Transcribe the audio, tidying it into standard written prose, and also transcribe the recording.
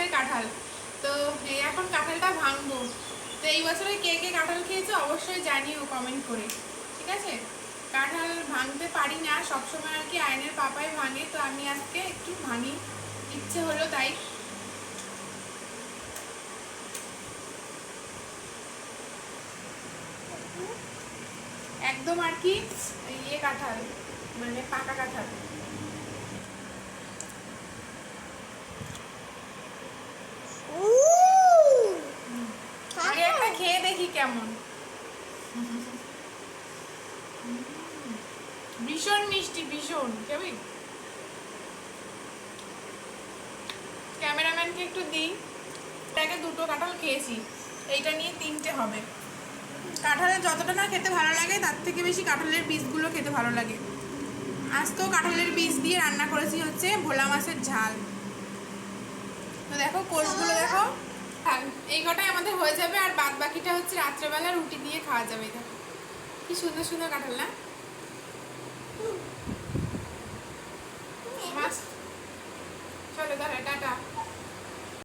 গাছের কাঁঠাল। তো এখন কাঁঠালটা ভাঙবো। তো এই বছরে কে কে কাঁঠাল খেয়েছো অবশ্যই জানিও কমেন্ট করে, ঠিক আছে? কাঁঠাল ভাঙতে পারি না সবসময় আর কি, আয়নের পাপাই ভাঙে, তো আমি আজকে একটু ভাঙি, ইচ্ছে হলো তাই। একদম আর কি ইয়ে কাঁঠাল, মানে পাকা কাঁঠাল। আগে একটা খেয়ে দেখি কেমন। ভীষণ মিষ্টি, ভীষণ। কেমন? ক্যামেরাম্যানকে একটু দিই। এটাকে দুটো কাঁঠাল খেয়েছি, এইটা নিয়ে 3টে হবে। কাঁঠালের যতটা না খেতে ভালো লাগে তার থেকে বেশি কাঁঠালের পিসগুলো খেতে ভালো লাগে। আজ তো কাঁঠালের পিস দিয়ে রান্না করেছি হচ্ছে ভোলা মাছের ঝাল। তো দেখো কোষগুলো দেখো, এই কটাই আমাদের হয়ে যাবে, আর বাদ বাকিটা হচ্ছে রাত্রেবেলা রুটি দিয়ে খাওয়া যাবে। দেখো কি সুন্দর সুন্দর কাঁঠাল না?